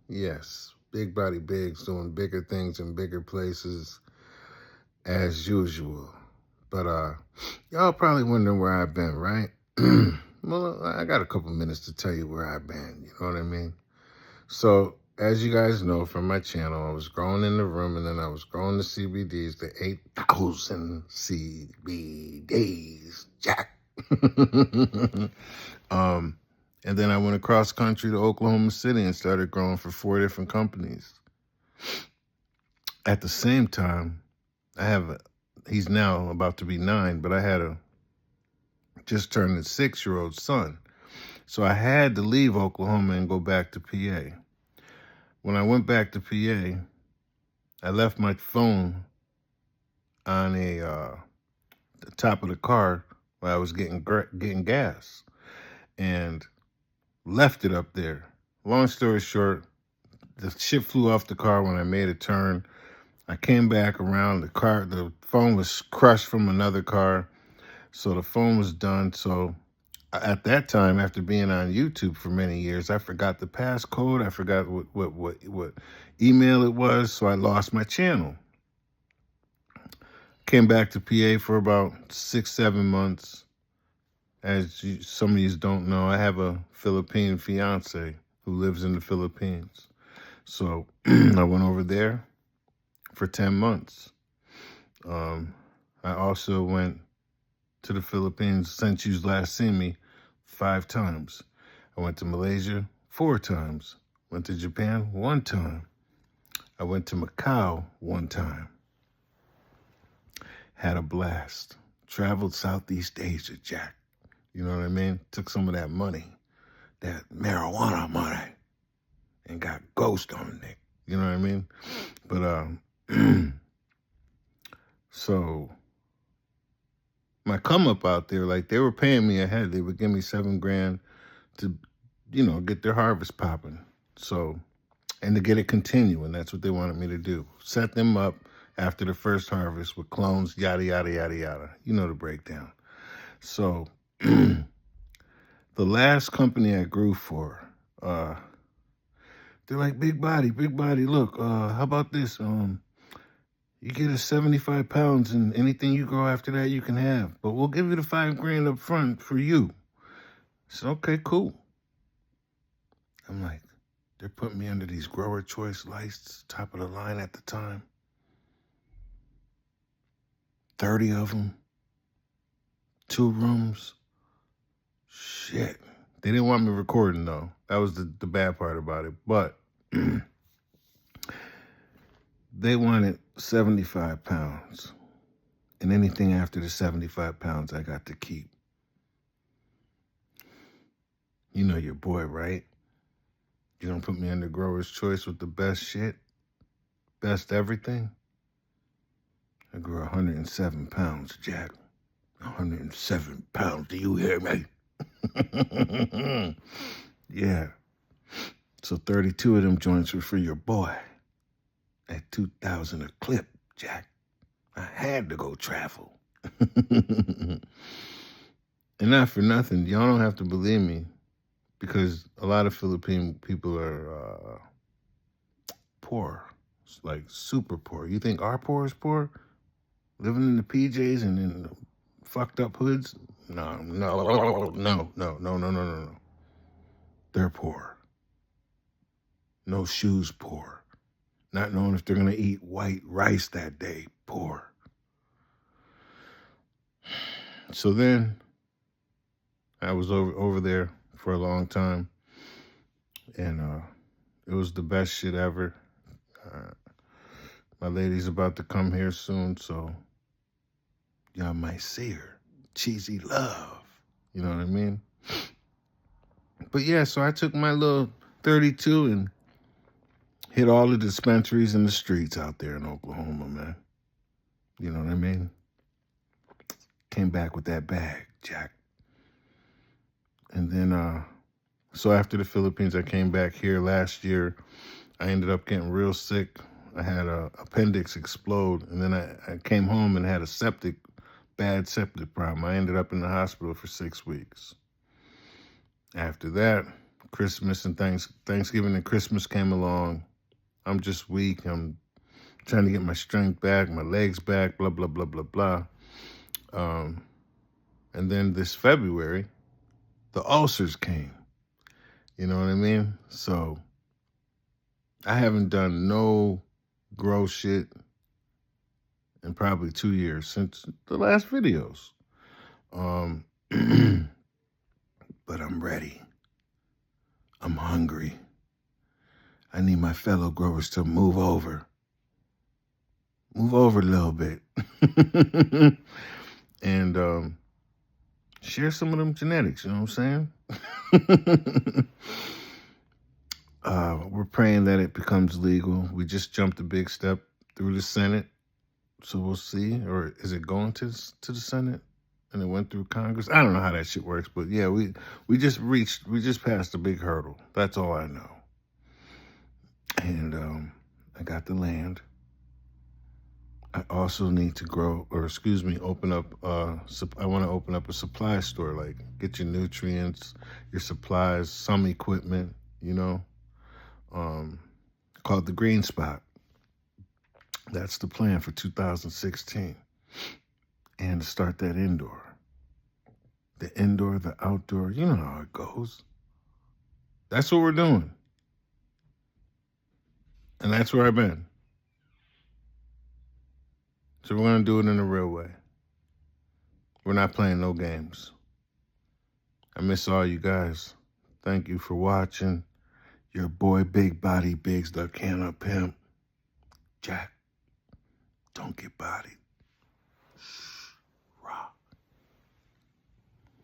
Yes, Big Body Big's doing bigger things in bigger places as usual. But y'all probably wondering where I've been, right? Well, I got a couple minutes to tell you where I've been. You know what I mean? So, as you guys know from my channel, I was growing in the room and then I was growing the CBDs, the 8,000 CBDs, Jack. um, and then I went across country to Oklahoma City and started growing for 4 different companies. At the same time, he's now about to be 9, but I had a just turned a 6-year-old son. So I had to leave Oklahoma and go back to PA. When I went back to PA, I left my phone on the top of the car while I was getting gas and left it up there. Long story short, the shit flew off the car when I made a turn. I came back around, the phone was crushed from another car, so the phone was done. So at that time, after being on YouTube for many years, I forgot the passcode. I forgot what email it was, so I lost my channel. Came back to PA for about 6-7 months. As some of you don't know, I have a Philippine fiance who lives in the Philippines. So I went over there for 10 months. I also went to the Philippines since you last seen me 5 times. I went to Malaysia 4 times. Went to Japan 1 time. I went to Macau 1 time. Had a blast. Traveled Southeast Asia, Jack. You know what I mean? Took some of that money, that marijuana money, and got ghost on it. You know what I mean? But so my come up out there, like they were paying me ahead. They would give me $7 grand to, get their harvest popping. So, and to get it continuing, that's what they wanted me to do. Set them up after the first harvest with clones, yada, yada, yada, yada. You know the breakdown. So the last company I grew for, they're like, big body, look, how about this? You get us 75 pounds and anything you grow after that you can have. But we'll give you the $5 grand up front for you. I said, okay, cool. I'm like, they're putting me under these grower choice lights, top of the line at the time. 30 of them. 2 rooms. Shit. They didn't want me recording though. That was the bad part about it. But they wanted 75 pounds. And anything after the 75 pounds I got to keep. You know your boy, right? You're gonna put me under grower's choice with the best shit? Best everything? I grew 107 pounds, Jack. 107 pounds, do you hear me? Yeah. So 32 of them joints were for your boy. At 2,000 a clip, Jack. I had to go travel. And not for nothing, y'all don't have to believe me, because a lot of Philippine people are poor. It's like super poor. You think our poor is poor? Living in the PJs and in the fucked up hoods? No. They're poor. No shoes, poor. Not knowing if they're going to eat white rice that day, poor. So then I was over there for a long time, and it was the best shit ever. My lady's about to come here soon, so y'all might see her. Cheesy love. You know what I mean? But yeah, so I took my little 32 and hit all the dispensaries in the streets out there in Oklahoma, man. You know what I mean? Came back with that bag, Jack. And then, so after the Philippines, I came back here last year. I ended up getting real sick. I had a appendix explode, and then I came home and had a bad septic problem. I ended up in the hospital for 6 weeks. After that, Christmas and Thanksgiving and Christmas came along. I'm just weak. I'm trying to get my strength back, my legs back, blah, blah, blah, blah, blah. And then this February, the ulcers came. You know what I mean? So I haven't done no gross shit in probably 2 years since the last videos. But I'm ready. I'm hungry. I need my fellow growers to move over. Move over a little bit. And share some of them genetics, you know what I'm saying? We're praying that it becomes legal. We just jumped a big step through the Senate. So we'll see. Or is it going to the Senate? And it went through Congress? I don't know how that shit works. But yeah, we just passed a big hurdle. That's all I know. And I got the land. I also need to open up, I want to open up a supply store, like get your nutrients, your supplies, some equipment, you know, called the Green Spot. That's the plan for 2016. And to start that indoor. The indoor, the outdoor, you know how it goes. That's what we're doing. And that's where I've been. So we're going to do it in a real way. We're not playing no games. I miss all you guys. Thank you for watching. Your boy, Big Body Biggs, the Can of Pimp. Jack, don't get bodied.